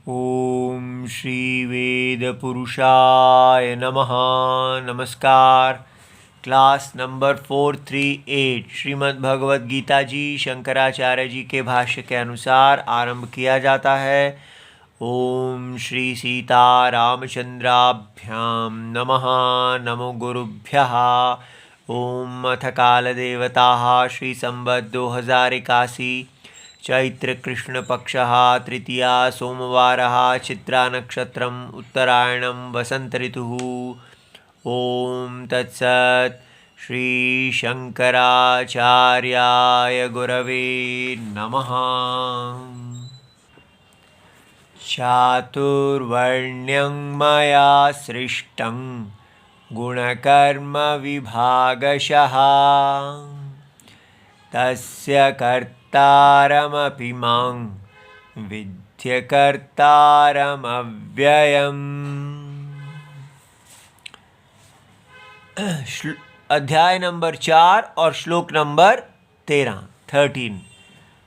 ओम श्री वेद पुरुषाय नमः। नमस्कार। क्लास नंबर 438 श्रीमद् भगवद गीता जी शंकराचार्य जी के भाष्य के अनुसार आरंभ किया जाता है। ओम श्री सीता रामचंद्राभ्याम नमः। नमो गुरुभ्यः। ओम अथ काल देवताः श्री संवत् 2081 चैत्र कृष्ण पक्षः तृतीया सोमवारः चित्रा नक्षत्रम् उत्तरायणं वसंत ऋतुः। ओम तत्सत्। श्री शंकराचार्याय गुरवे नमः। चातुर्वर्ण्यं मया सृष्टं गुणकर्म विभागशः तस्य कर्तारमपि मां विद्य कर्तारमव्ययम्। अध्याय नंबर 4 और श्लोक नंबर 13।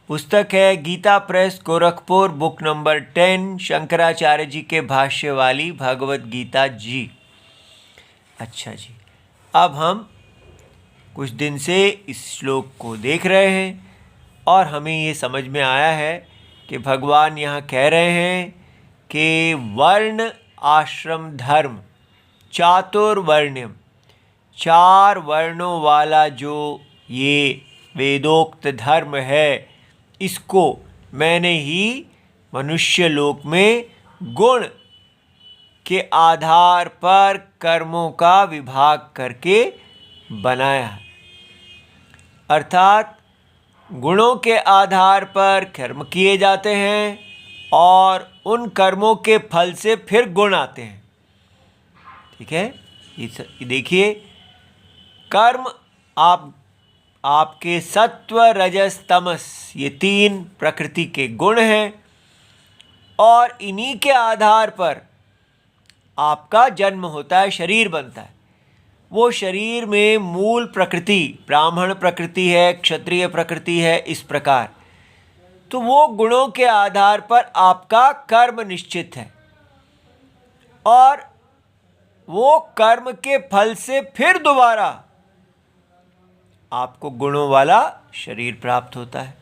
पुस्तक है Gita press Gorakhpur, book number 10, Shankaracharya ji के भाष्य वाली भगवद गीता जी। अच्छा जी, अब हम कुछ दिन से इस श्लोक को देख रहे हैं और हमें ये समझ में आया है कि भगवान यहाँ कह रहे हैं कि वर्ण आश्रम धर्म चातुर्वर्ण्यम, 4 वर्णों वाला जो ये वेदोक्त धर्म है, इसको मैंने ही मनुष्य लोक में गुण के आधार पर कर्मों का विभाग करके बनाया। अर्थात गुणों के आधार पर कर्म किए जाते हैं और उन कर्मों के फल से फिर गुण आते हैं। ठीक है, ये देखिए, कर्म आपके सत्व रजस तमस, ये 3 प्रकृति के गुण हैं और इन्हीं के आधार पर आपका जन्म होता है, शरीर बनता है। वो शरीर में मूल प्रकृति ब्राह्मण प्रकृति है, क्षत्रिय प्रकृति है, इस प्रकार। तो वो गुणों के आधार पर आपका कर्म निश्चित है और वो कर्म के फल से फिर दोबारा आपको गुणों वाला शरीर प्राप्त होता है।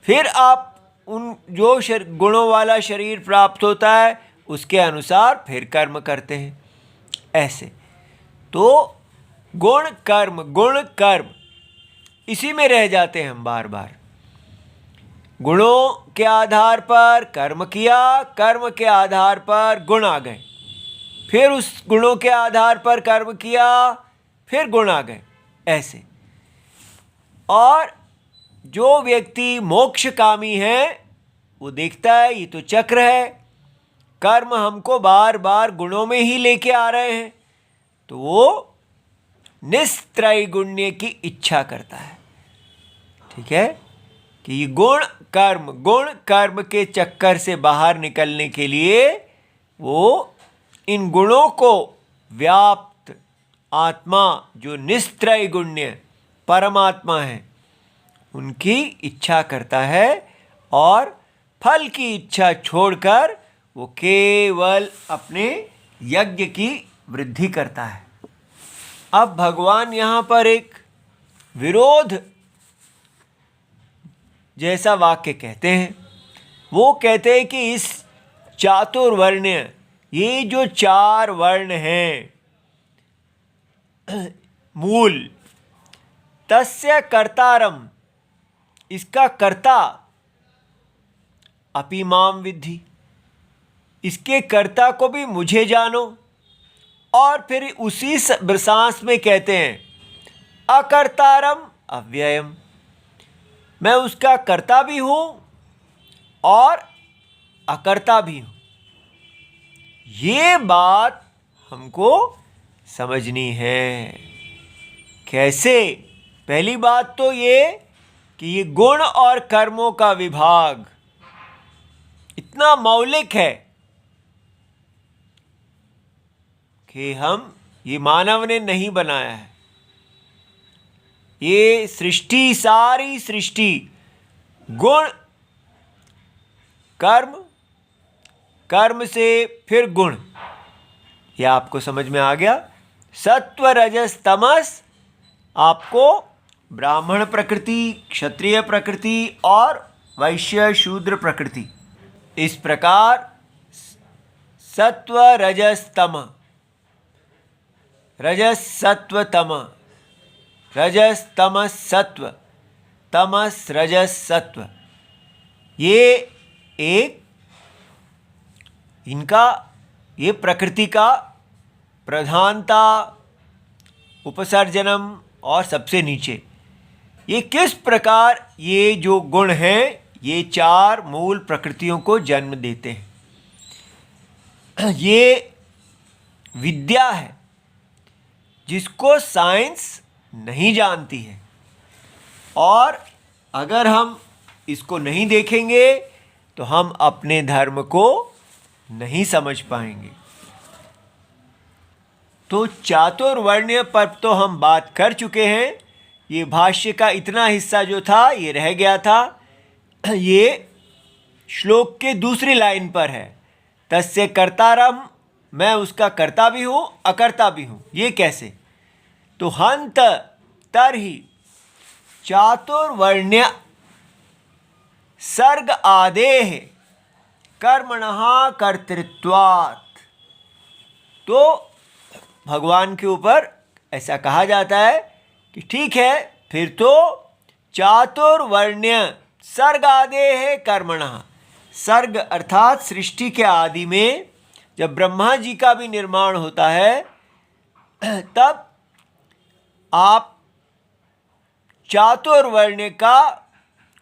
फिर आप उन जो गुणों वाला शरीर प्राप्त होता है उसके अनुसार फिर कर्म करते हैं। ऐसे तो गुण कर्म इसी में रह जाते हैं हम बार बार। गुणों के आधार पर कर्म किया, कर्म के आधार पर गुण आ गए, फिर उस गुणों के आधार पर कर्म किया, फिर गुण आ गए, ऐसे। और जो व्यक्ति मोक्षकामी है वो देखता है ये तो चक्र है, कर्म हमको बार बार गुणों में ही लेके आ रहे हैं, तो वो निस्त्रैगुण्य की इच्छा करता है। ठीक है, कि गुण कर्म के चक्कर से बाहर निकलने के लिए वो इन गुणों को व्याप्त आत्मा जो निस्त्रैगुण्य परमात्मा है उनकी इच्छा करता है और फल की इच्छा छोड़कर वो केवल अपने यज्ञ की वृद्धि करता है। अब भगवान यहाँ पर एक विरोध जैसा वाक्य कहते हैं। वो कहते हैं कि इस चातुर्वर्ण्य, ये जो 4 वर्ण हैं मूल, तस्य कर्तारम, इसका कर्ता अपि माम विद्धि, इसके कर्ता को भी मुझे जानो। और फिर उसी सांस में कहते हैं अकर्तारम अव्ययम, मैं उसका कर्ता भी हूं और अकर्ता भी हूं। ये बात हमको समझनी है। कैसे? पहली बात तो ये कि ये गुण और कर्मों का विभाग इतना मौलिक है कि ये मानव ने नहीं बनाया है। ये सृष्टि, सारी सृष्टि गुण कर्म कर्म से फिर गुण, ये आपको समझ में आ गया। सत्व रजस तमस आपको ब्राह्मण प्रकृति, क्षत्रिय प्रकृति और वैश्य शूद्र प्रकृति, इस प्रकार सत्व रजस तम, रजस सत्व तम, रजस तमस सत्व, तमस रजस सत्व, ये एक इनका ये प्रकृति का प्रधानता, उपसर्जनम और सबसे नीचे, ये किस प्रकार ये जो गुण हैं ये चार मूल प्रकृतियों को जन्म देते हैं। ये विद्या है जिसको साइंस नहीं जानती है, और अगर हम इसको नहीं देखेंगे तो हम अपने धर्म को नहीं समझ पाएंगे। तो चातुर्वर्ण्य पर तो हम बात कर चुके हैं। ये भाष्य का इतना हिस्सा जो था ये रह गया था। ये श्लोक के दूसरी लाइन पर है, तस्य कर्तारम, मैं उसका कर्ता भी हूँ अकर्ता भी हूँ। ये कैसे? तो हंत तरहि चातुर्वर्ण्य सर्ग आदेह कर्मणः कर्तृत्वात्। तो भगवान के ऊपर ऐसा कहा जाता है कि ठीक है, फिर तो चातुर्वर्ण्य सर्ग आदेह कर्मणः, सर्ग अर्थात सृष्टि के आदि में जब ब्रह्मा जी का भी निर्माण होता है तब आप चातुर्वर्ण्य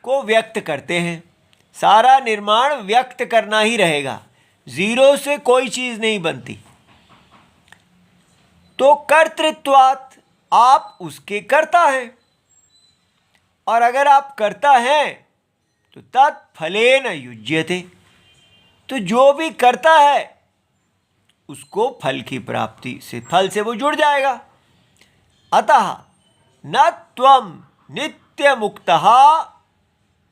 को व्यक्त करते हैं। सारा निर्माण व्यक्त करना ही रहेगा, जीरो से कोई चीज़ नहीं बनती। तो कर्तृत्वात्, आप उसके कर्ता हैं, और अगर आप कर्ता हैं तो तत्फलेन युज्यते, तो जो भी करता है उसको फल की प्राप्ति से, फल से वो जुड़ जाएगा। अतः न त्वं नित्य मुक्तः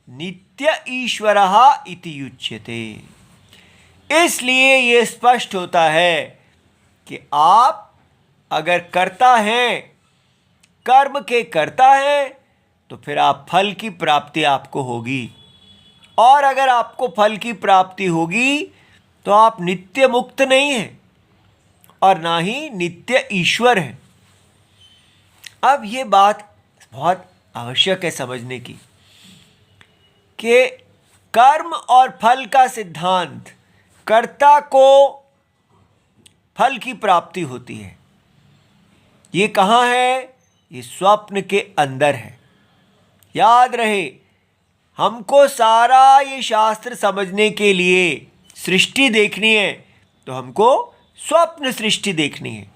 नित्य ईश्वरः इति युज्यते। इसलिए ये स्पष्ट होता है कि आप अगर करता हैं, कर्म के करता हैं, तो फिर आप फल की प्राप्ति आपको होगी, और अगर आपको फल की प्राप्ति होगी तो आप नित्य मुक्त नहीं हैं और ना ही नित्य ईश्वर हैं। अब ये बात बहुत आवश्यक है समझने की कि कर्म और फल का सिद्धांत, कर्ता को फल की प्राप्ति होती है। ये कहाँ है? ये स्वप्न के अंदर है। याद रहे, हमको सारा ये शास्त्र समझने के लिए सृष्टि देखनी है तो हमको स्वप्न सृष्टि देखनी है।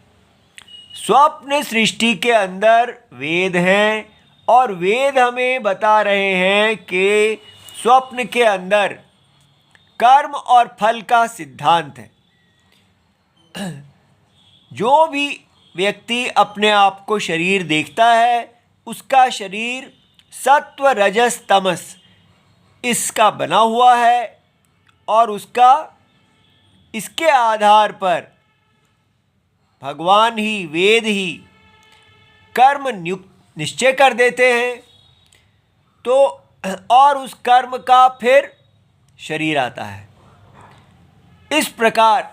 स्वप्न सृष्टि के अंदर वेद हैं, और वेद हमें बता रहे हैं कि स्वप्न के अंदर कर्म और फल का सिद्धांत है। जो भी व्यक्ति अपने आप को शरीर देखता है, उसका शरीर सत्व रजस तमस इसका बना हुआ है, और उसका इसके आधार पर भगवान ही, वेद ही कर्म निश्चय कर देते हैं। तो और उस कर्म का फिर शरीर आता है। इस प्रकार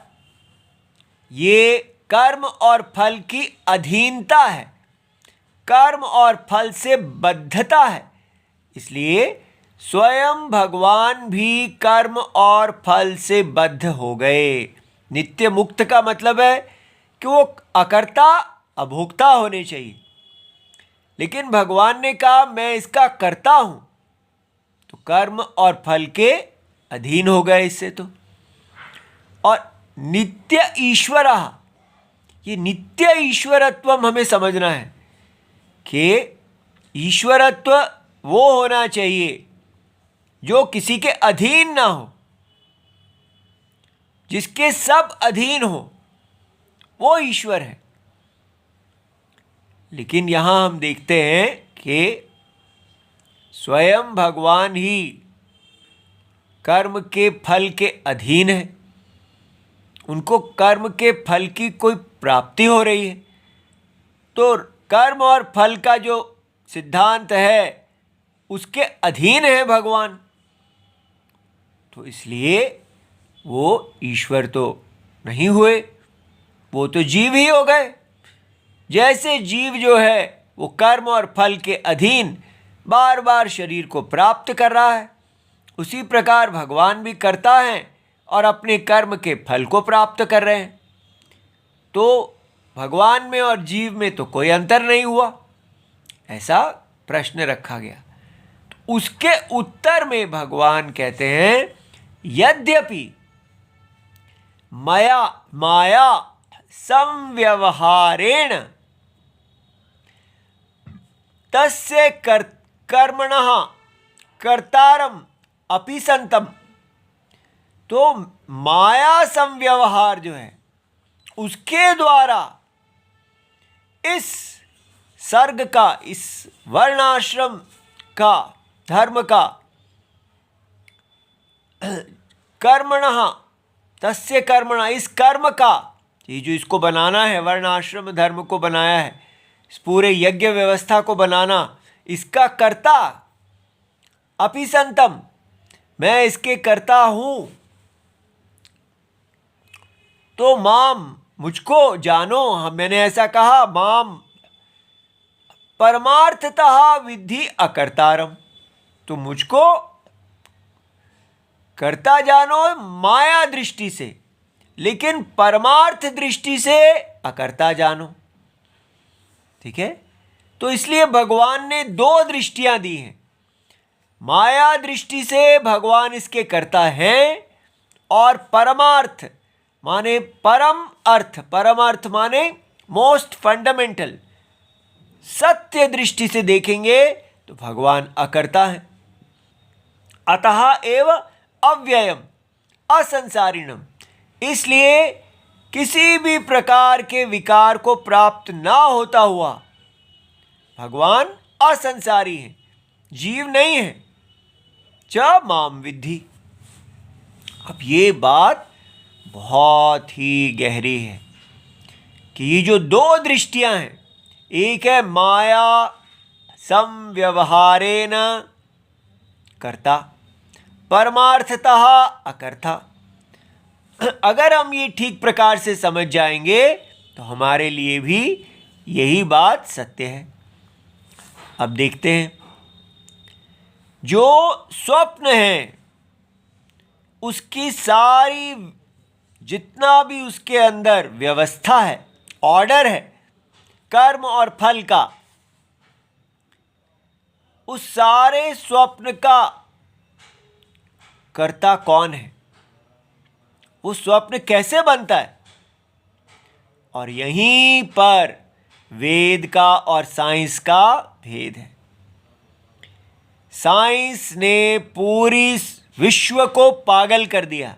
ये कर्म और फल की अधीनता है, कर्म और फल से बद्धता है। इसलिए स्वयं भगवान भी कर्म और फल से बद्ध हो गए। नित्य मुक्त का मतलब है कि वो अकर्ता अभोक्ता होने चाहिए, लेकिन भगवान ने कहा मैं इसका कर्ता हूँ, तो कर्म और फल के अधीन हो गए इससे। तो और नित्य ईश्वर, ये नित्य ईश्वरत्व हमें समझना है कि ईश्वरत्व वो होना चाहिए जो किसी के अधीन ना हो, जिसके सब अधीन हो, वो ईश्वर है। लेकिन यहाँ हम देखते हैं कि भगवान ही कर्म के फल के अधीन है। उनको कर्म के फल की कोई प्राप्ति हो रही है। तो कर्म और फल का जो सिद्धांत है उसके अधीन है भगवान, तो इसलिए वो ईश्वर तो नहीं हुए, वो तो जीव ही हो गए। जैसे जीव जो है वो कर्म और फल के अधीन बार बार शरीर को प्राप्त कर रहा है, उसी प्रकार भगवान भी करता है और अपने कर्म के फल को प्राप्त कर रहे हैं। तो भगवान में और जीव में तो कोई अंतर नहीं हुआ, ऐसा प्रश्न रखा गया। तो उसके उत्तर में भगवान कहते हैं, यद्यपि माया संव्यवहारेण तस्य कर्मणः कर्तारम अपि संतम। तो माया संव्यवहार जो है उसके द्वारा इस सर्ग का, इस वर्णाश्रम का, धर्म का, कर्मणः तस्य कर्मणः, इस कर्म का, ये जो इसको बनाना है, वर्णाश्रम धर्म को बनाया है, इस पूरे यज्ञ व्यवस्था को बनाना, इसका कर्ता अपि संतम, मैं इसके कर्ता हूं। तो माम, मुझको जानो, मैंने ऐसा कहा, माम परमार्थतः विद्धि अकर्तारम, तो मुझको कर्ता जानो माया दृष्टि से, लेकिन परमार्थ दृष्टि से अकर्ता जानो। ठीक है, तो इसलिए भगवान ने दो दृष्टियां दी हैं। माया दृष्टि से भगवान इसके कर्ता हैं, और परमार्थ माने परम अर्थ, परम अर्थ माने मोस्ट फंडामेंटल, सत्य दृष्टि से देखेंगे तो भगवान अकर्ता है। अतः एव अव्ययम असंसारिणम, इसलिए किसी भी प्रकार के विकार को प्राप्त ना होता हुआ भगवान असंसारी है, जीव नहीं है। च माम विद्धि। अब ये बात बहुत ही गहरी है कि ये जो दो दृष्टियां हैं, एक है माया संव्यवहारेण कर्ता, परमार्थतः अकर्ता। अगर हम ये ठीक प्रकार से समझ जाएंगे तो हमारे लिए भी यही बात सत्य है। अब देखते हैं, जो स्वप्न है उसकी सारी, जितना भी उसके अंदर व्यवस्था है, ऑर्डर है कर्म और फल का, उस सारे स्वप्न का कर्ता कौन है, वो स्वप्न कैसे बनता है। और यहीं पर वेद का और साइंस का भेद है। साइंस ने पूरी विश्व को पागल कर दिया।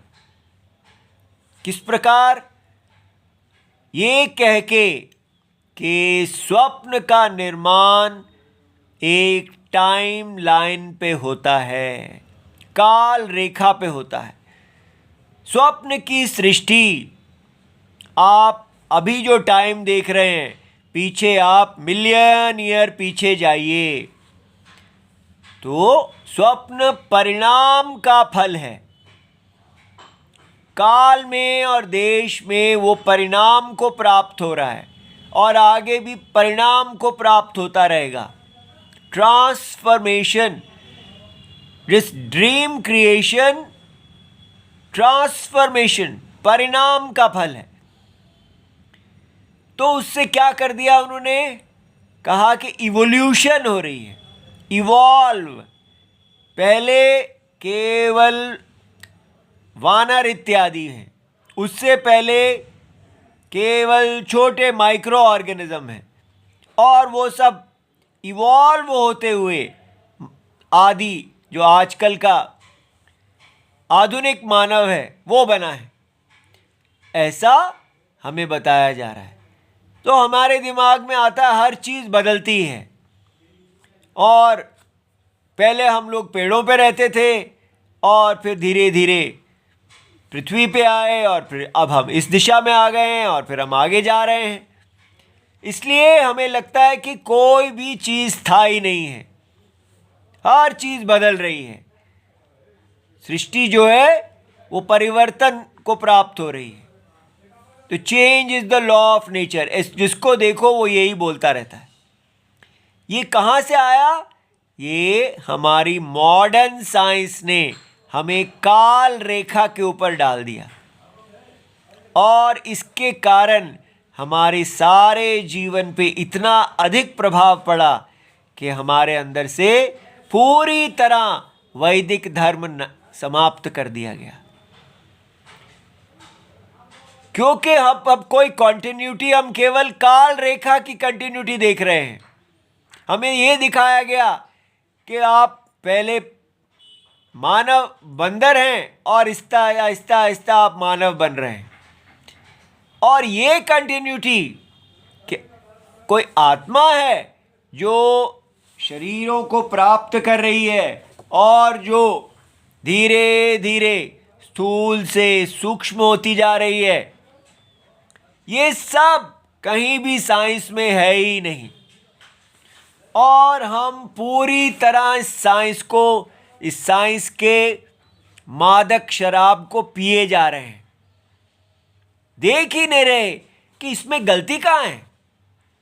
किस प्रकार? ये कह के कि स्वप्न का निर्माण एक टाइम लाइन पे होता है, काल रेखा पे होता है। स्वप्न की सृष्टि, आप अभी जो टाइम देख रहे हैं, पीछे आप मिलियन ईयर पीछे जाइए तो स्वप्न परिणाम का फल है। काल में और देश में वो परिणाम को प्राप्त हो रहा है और आगे भी परिणाम को प्राप्त होता रहेगा। Transformation, this dream creation, transformation परिणाम का फल है। तो उससे क्या कर दिया उन्होंने? कहा कि इवोल्यूशन हो रही है, इवॉल्व। पहले केवल वानर इत्यादि हैं, उससे पहले केवल छोटे माइक्रो ऑर्गेनिज्म हैं, और वो सब इवॉल्व होते हुए आदि जो आजकल का आधुनिक मानव है वो बना है, ऐसा हमें बताया जा रहा है। तो हमारे दिमाग में आता है हर चीज़ बदलती है, और पहले हम लोग पेड़ों पे रहते थे और फिर धीरे धीरे पृथ्वी पे आए और फिर अब हम इस दिशा में आ गए हैं और फिर हम आगे जा रहे हैं। इसलिए हमें लगता है कि कोई भी चीज़ स्थायी नहीं है, हर चीज़ बदल रही है। सृष्टि जो है वो परिवर्तन को प्राप्त हो रही है। तो change is the law of nature, जिसको देखो वो यही बोलता रहता है। ये कहाँ से आया? ये हमारी मॉडर्न साइंस ने हमें काल रेखा के ऊपर डाल दिया और इसके कारण हमारे सारे जीवन पे इतना अधिक प्रभाव पड़ा कि हमारे अंदर से पूरी तरह वैदिक धर्म समाप्त कर दिया गया। क्योंकि हम अब कोई कंटिन्यूटी, हम केवल काल रेखा की कंटिन्यूटी देख रहे हैं। हमें यह दिखाया गया कि आप पहले मानव बंदर हैं और आहिस्ता आहिस्ता आहिस्ता आप मानव बन रहे हैं। और ये कंटिन्यूटी कि कोई आत्मा है जो शरीरों को प्राप्त कर रही है और जो धीरे धीरे स्थूल से सूक्ष्म होती जा रही है, ये सब कहीं भी साइंस में है ही नहीं। और हम पूरी तरह इस साइंस के मादक शराब को पिए जा रहे हैं। देख ही नहीं रहे कि इसमें गलती कहाँ है।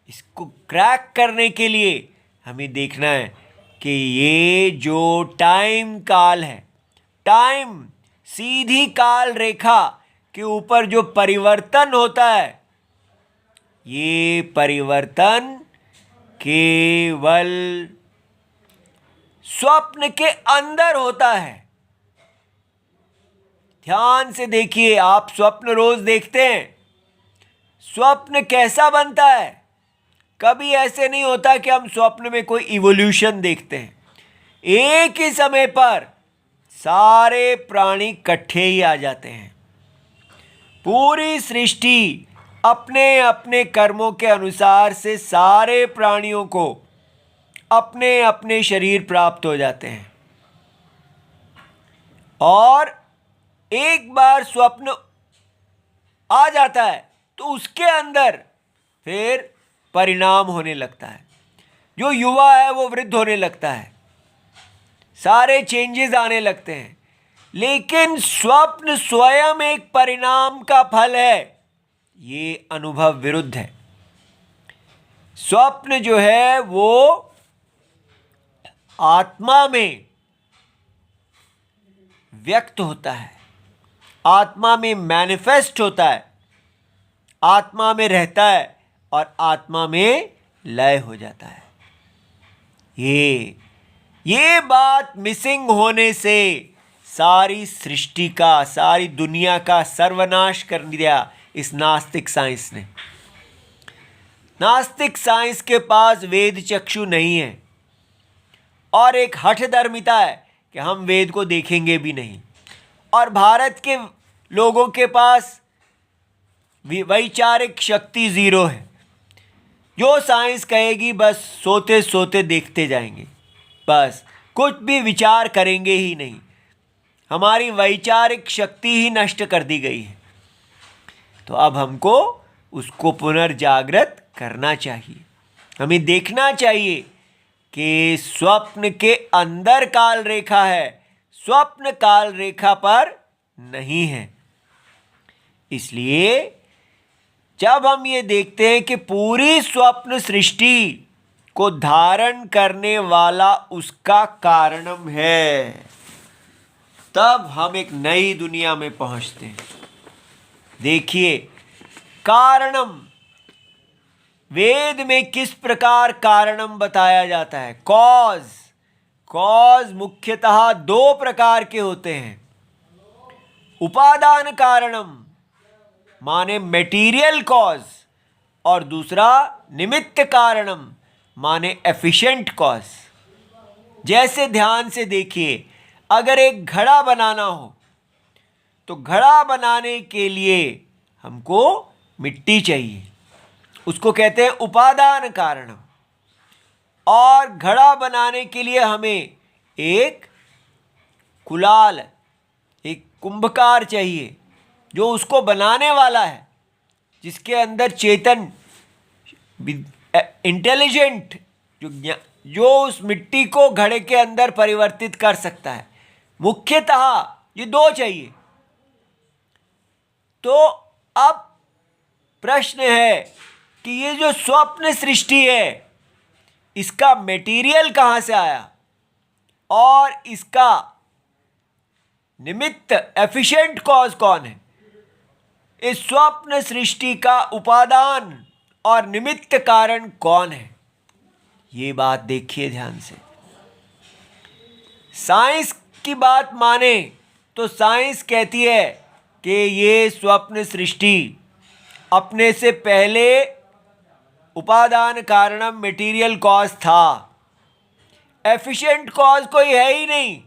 इसको क्रैक करने के लिए हमें देखना है कि ये जो टाइम काल है, टाइम सीधी काल रेखा के ऊपर जो परिवर्तन होता है, ये परिवर्तन केवल स्वप्न के अंदर होता है। ध्यान से देखिए, आप स्वप्न रोज देखते हैं। स्वप्न कैसा बनता है? कभी ऐसे नहीं होता कि हम स्वप्न में कोई इवोल्यूशन देखते हैं। एक ही समय पर सारे प्राणी इकट्ठे ही आ जाते हैं। पूरी सृष्टि अपने अपने कर्मों के अनुसार से सारे प्राणियों को अपने अपने शरीर प्राप्त हो जाते हैं। और एक बार स्वप्न आ जाता है तो उसके अंदर फिर परिणाम होने लगता है। जो युवा है वो वृद्ध होने लगता है, सारे चेंजेस आने लगते हैं। लेकिन स्वप्न स्वयं एक परिणाम का फल है, ये अनुभव विरुद्ध है। स्वप्न जो है वो आत्मा में व्यक्त होता है, आत्मा में मैनिफेस्ट होता है, आत्मा में रहता है और आत्मा में लय हो जाता है। ये बात मिसिंग होने से सारी सृष्टि का, सारी दुनिया का सर्वनाश कर दिया इस नास्तिक साइंस ने। नास्तिक साइंस के पास वेद चक्षु नहीं है और एक हठधर्मिता है कि हम वेद को देखेंगे भी नहीं। और भारत के लोगों के पास वैचारिक शक्ति जीरो है। जो साइंस कहेगी बस सोते सोते देखते जाएंगे, बस कुछ भी विचार करेंगे ही नहीं। हमारी वैचारिक शक्ति ही नष्ट कर दी गई है। तो अब हमको उसको पुनर्जागृत करना चाहिए। हमें देखना चाहिए कि स्वप्न के अंदर काल रेखा है, स्वप्न काल रेखा पर नहीं है। इसलिए जब हम ये देखते हैं कि पूरी स्वप्न सृष्टि को धारण करने वाला उसका कारणम है, तब हम एक नई दुनिया में पहुंचते हैं। देखिए, कारणम वेद में किस प्रकार कारणम बताया जाता है। कॉज मुख्यतः दो प्रकार के होते हैं। उपादान कारणम माने मेटीरियल कॉज, और दूसरा निमित्त कारणम माने एफिशिएंट कॉज। जैसे ध्यान से देखिए, अगर एक घड़ा बनाना हो तो घड़ा बनाने के लिए हमको मिट्टी चाहिए, उसको कहते हैं उपादान कारण। और घड़ा बनाने के लिए हमें एक कुलाल, एक कुंभकार चाहिए, जो उसको बनाने वाला है, जिसके अंदर चेतन इंटेलिजेंट जो उस मिट्टी को घड़े के अंदर परिवर्तित कर सकता है, मुख्यतः ये दो चाहिए। तो अब प्रश्न है कि ये जो स्वप्न सृष्टि है, इसका मटेरियल कहाँ से आया और इसका निमित्त एफिशिएंट कॉज कौन है? इस स्वप्न सृष्टि का उपादान और निमित्त कारण कौन है? ये बात देखिए ध्यान से। साइंस की बात माने तो साइंस कहती है कि ये स्वप्न सृष्टि अपने से पहले उपादान कारणम मटेरियल कॉज था, एफिशिएंट कॉज कोई है ही नहीं।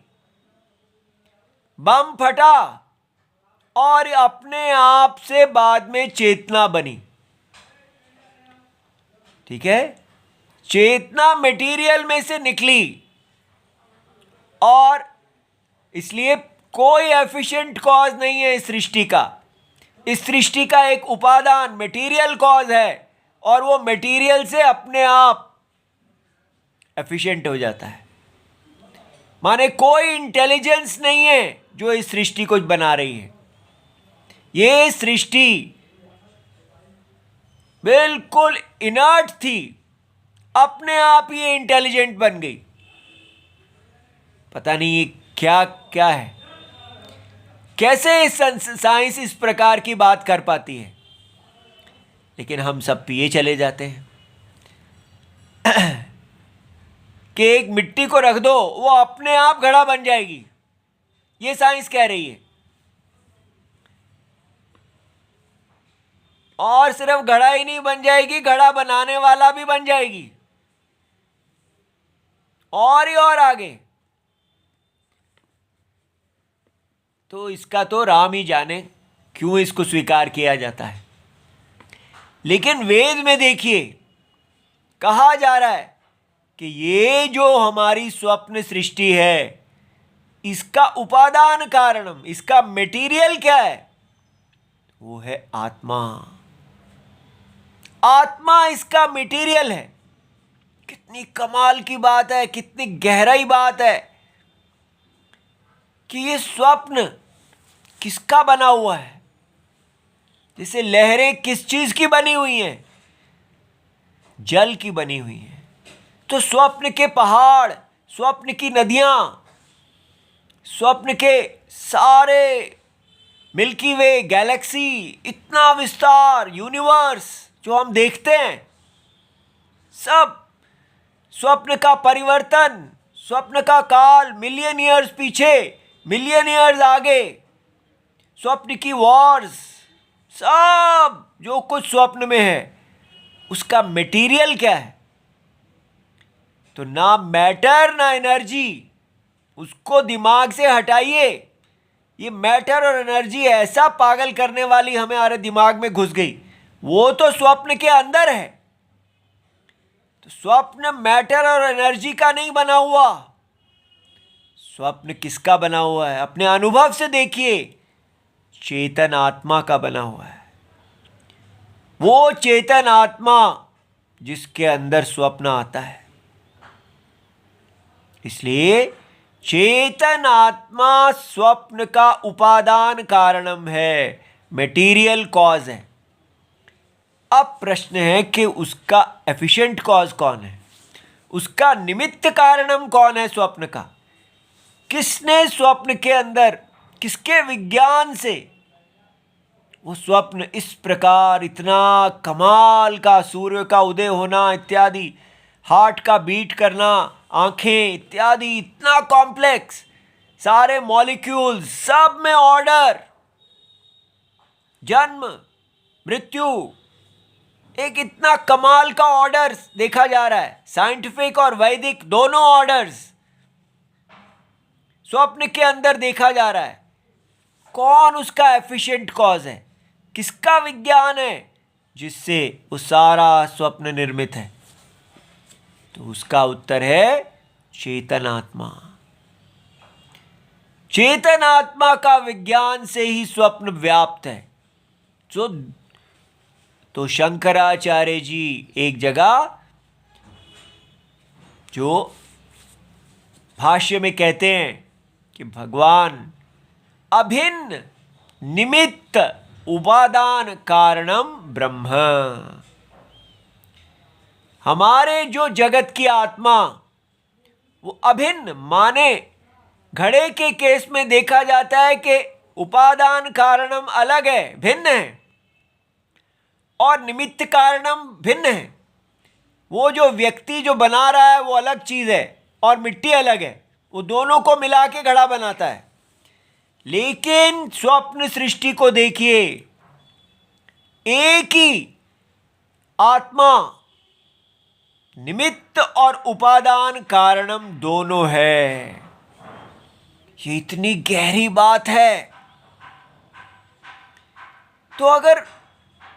बम फटा और अपने आप से बाद में चेतना बनी, ठीक है। चेतना मटेरियल में से निकली और इसलिए कोई एफिशिएंट कॉज नहीं है इस सृष्टि का। इस सृष्टि का एक उपादान मटेरियल कॉज है और वो मटेरियल से अपने आप एफिशिएंट हो जाता है। माने कोई इंटेलिजेंस नहीं है जो इस सृष्टि को बना रही है। ये सृष्टि बिल्कुल इनर्ट थी, अपने आप ये इंटेलिजेंट बन गई। पता नहीं ये क्या क्या है, कैसे साइंस इस प्रकार की बात कर पाती है, लेकिन हम सब पिए चले जाते हैं कि एक मिट्टी को रख दो वो अपने आप घड़ा बन जाएगी, ये साइंस कह रही है। और सिर्फ घड़ा ही नहीं बन जाएगी, घड़ा बनाने वाला भी बन जाएगी और ही और आगे। तो इसका तो राम ही जाने क्यों इसको स्वीकार किया जाता है। लेकिन वेद में देखिए कहा जा रहा है कि ये जो हमारी स्वप्न सृष्टि है, इसका उपादान कारणम, इसका मटेरियल क्या है? वो है आत्मा। आत्मा इसका मटेरियल है। कितनी कमाल की बात है, कितनी गहराई बात है कि ये स्वप्न किसका बना हुआ है। जैसे लहरें किस चीज की बनी हुई हैं? जल की बनी हुई हैं। तो स्वप्न के पहाड़, स्वप्न की नदियां, स्वप्न के सारे मिल्की वे, गैलेक्सी, इतना विस्तार, यूनिवर्स जो हम देखते हैं, सब स्वप्न का परिवर्तन, स्वप्न का काल, मिलियन ईयर्स पीछे, मिलियन ईयर्स आगे, स्वप्न की वॉर्स, सब जो कुछ स्वप्न में है उसका मटेरियल क्या है? तो ना मैटर ना एनर्जी, उसको दिमाग से हटाइए। ये मैटर और एनर्जी ऐसा पागल करने वाली हमारे दिमाग में घुस गई, वो तो स्वप्न के अंदर है। तो स्वप्न मैटर और एनर्जी का नहीं बना हुआ। स्वप्न किसका बना हुआ है? अपने अनुभव से देखिए, चेतन आत्मा का बना हुआ है। वो चेतन आत्मा जिसके अंदर स्वप्न आता है। इसलिए चेतन आत्मा स्वप्न का उपादान कारणम है, मटेरियल कॉज है। अब प्रश्न है कि उसका एफिशिएंट कॉज कौन है, उसका निमित्त कारणम कौन है स्वप्न का? किसने स्वप्न के अंदर, किसके विज्ञान से वो स्वप्न इस प्रकार, इतना कमाल का सूर्य का उदय होना इत्यादि, हार्ट का बीट करना, आंखें इत्यादि, इतना कॉम्प्लेक्स, सारे मॉलिक्यूल्स, सब में ऑर्डर, जन्म मृत्यु, एक इतना कमाल का ऑर्डर देखा जा रहा है। साइंटिफिक और वैदिक दोनों ऑर्डर्स स्वप्न के अंदर देखा जा रहा है। कौन उसका एफिशिएंट कॉज है? किसका विज्ञान है जिससे वो सारा स्वप्न निर्मित है? तो उसका उत्तर है चेतन आत्मा। चेतनात्मा का विज्ञान से ही स्वप्न व्याप्त है। तो शंकराचार्य जी एक जगह जो भाष्य में कहते हैं कि भगवान अभिन्न निमित्त उपादान कारणम ब्रह्म, हमारे जो जगत की आत्मा वो अभिन्न, माने घड़े के केस में देखा जाता है कि उपादान कारणम अलग है, भिन्न है, और निमित्त कारणम भिन्न है। वो जो व्यक्ति जो बना रहा है वो अलग चीज है और मिट्टी अलग है, वो दोनों को मिला के घड़ा बनाता है। लेकिन स्वप्न सृष्टि को देखिए, एक ही आत्मा निमित्त और उपादान कारणम दोनों है। ये इतनी गहरी बात है। तो अगर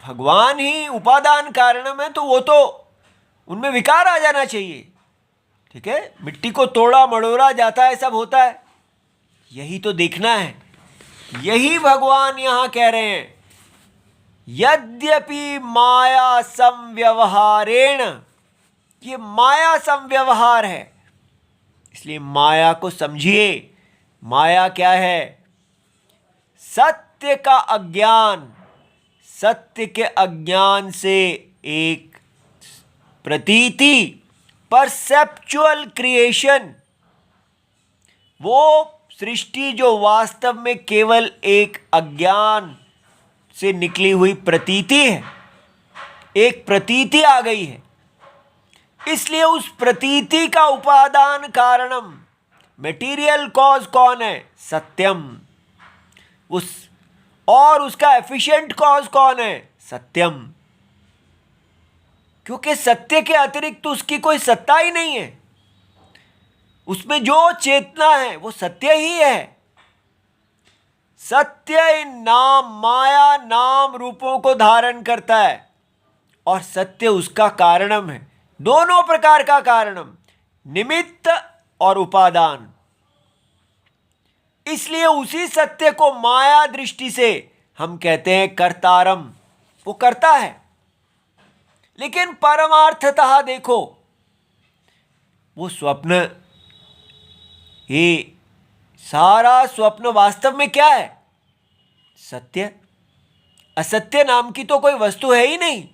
भगवान ही उपादान कारणम है तो वो तो उनमें विकार आ जाना चाहिए। ठीक है, मिट्टी को तोड़ा मड़ोड़ा जाता है, सब होता है, यही तो देखना है। यही भगवान यहां कह रहे हैं, यद्यपि माया संव्यवहारेण, ये माया संव्यवहार है, इसलिए माया को समझिए। माया क्या है? सत्य का अज्ञान, सत्य के अज्ञान से एक प्रतीति, परसेप्चुअल क्रिएशन, वो सृष्टि जो वास्तव में केवल एक अज्ञान से निकली हुई प्रतीति है, एक प्रतीति आ गई है। इसलिए उस प्रतीति का उपादान कारणम, मटेरियल कॉज कौन है? सत्यम। और उसका एफिशिएंट कॉज कौन है? सत्यम। क्योंकि सत्य के अतिरिक्त तो उसकी कोई सत्ता ही नहीं है। उसमें जो चेतना है वो सत्य ही है। सत्य इन नाम माया नाम रूपों को धारण करता है और सत्य उसका कारणम है। दोनों प्रकार का कारणम, निमित्त और उपादान। इसलिए उसी सत्य को माया दृष्टि से हम कहते हैं कर्तारम, वो करता है। लेकिन परमार्थतः देखो, वो स्वप्न, ये सारा स्वप्न वास्तव में क्या है? सत्य। असत्य नाम की तो कोई वस्तु है ही नहीं।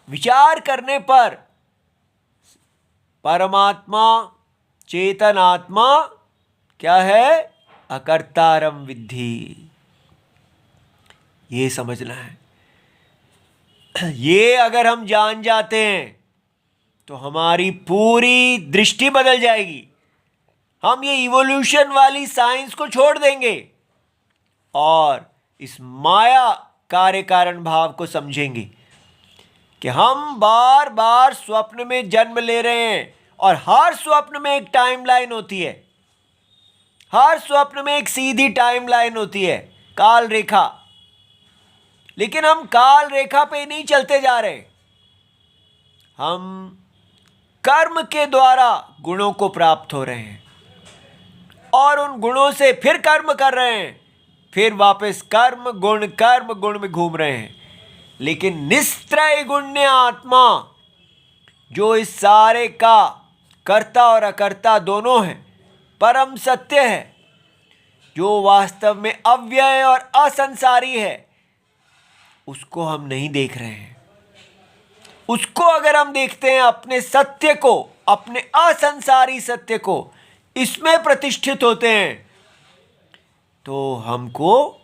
विचार करने पर परमात्मा चेतनात्मा क्या है? अकर्तारम विद्धि। ये समझना है। ये अगर हम जान जाते हैं तो हमारी पूरी दृष्टि बदल जाएगी। हम ये इवोल्यूशन वाली साइंस को छोड़ देंगे और इस माया कार्य कारण भाव को समझेंगे कि हम बार बार स्वप्न में जन्म ले रहे हैं और हर स्वप्न में एक टाइमलाइन होती है। हर स्वप्न में एक सीधी टाइमलाइन होती है, काल रेखा। लेकिन हम काल रेखा पे नहीं चलते जा रहे। हम कर्म के द्वारा गुणों को प्राप्त हो रहे हैं और उन गुणों से फिर कर्म कर रहे हैं, फिर वापस कर्म गुण में घूम रहे हैं। लेकिन निस्त्रय गुण्य आत्मा जो इस सारे का कर्ता और अकर्ता दोनों है, परम सत्य है, जो वास्तव में अव्यय और असंसारी है, उसको हम नहीं देख रहे हैं। उसको अगर हम देखते हैं, अपने सत्य को, अपने असंसारी सत्य को इसमें प्रतिष्ठित होते हैं, तो हमको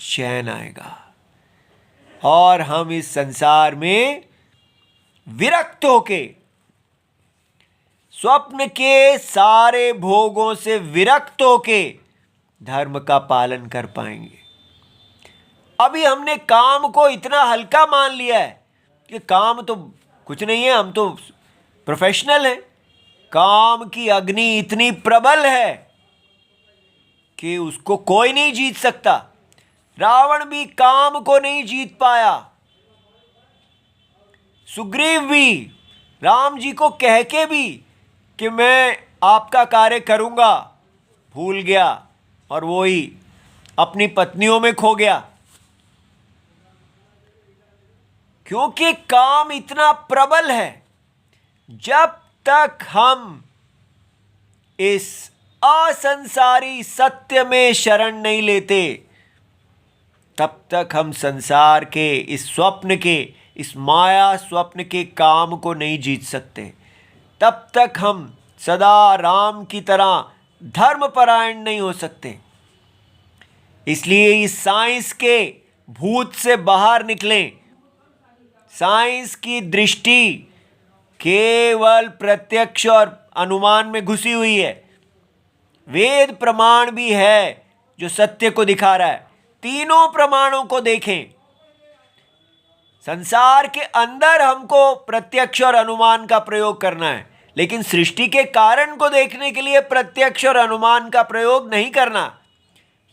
चैन आएगा और हम इस संसार में विरक्त होके, स्वप्न के सारे भोगों से विरक्त होके धर्म का पालन कर पाएंगे। अभी हमने काम को इतना हल्का मान लिया है कि काम तो कुछ नहीं है, हम तो प्रोफेशनल हैं। काम की अग्नि इतनी प्रबल है कि उसको कोई नहीं जीत सकता। रावण भी काम को नहीं जीत पाया। सुग्रीव भी राम जी को कह के भी कि मैं आपका कार्य करूंगा, भूल गया और वो ही अपनी पत्नियों में खो गया, क्योंकि काम इतना प्रबल है। जब तक हम इस असंसारी सत्य में शरण नहीं लेते, तब तक हम संसार के इस स्वप्न के, इस माया स्वप्न के काम को नहीं जीत सकते। तब तक हम सदा राम की तरह धर्मपरायण नहीं हो सकते। इसलिए इस साइंस के भूत से बाहर निकलें। साइंस की दृष्टि केवल प्रत्यक्ष और अनुमान में घुसी हुई है। वेद प्रमाण भी है जो सत्य को दिखा रहा है। तीनों प्रमाणों को देखें। संसार के अंदर हमको प्रत्यक्ष और अनुमान का प्रयोग करना है, लेकिन सृष्टि के कारण को देखने के लिए प्रत्यक्ष और अनुमान का प्रयोग नहीं करना।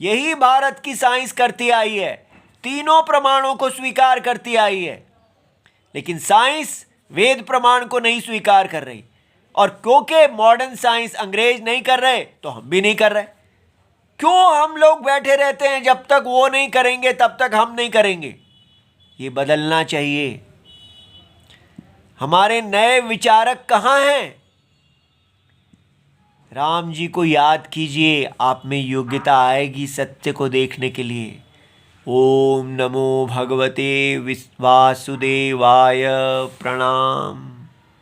यही भारत की साइंस करती आई है, तीनों प्रमाणों को स्वीकार करती आई है। लेकिन साइंस वेद प्रमाण को नहीं स्वीकार कर रही, और क्योंकि मॉडर्न साइंस अंग्रेज नहीं कर रहे तो हम भी नहीं कर रहे। क्यों हम लोग बैठे रहते हैं, जब तक वो नहीं करेंगे तब तक हम नहीं करेंगे। ये बदलना चाहिए। हमारे नए विचारक कहाँ हैं? राम जी को याद कीजिए, आप में योग्यता आएगी सत्य को देखने के लिए। ओम नमो भगवते वासुदेवाय। प्रणाम।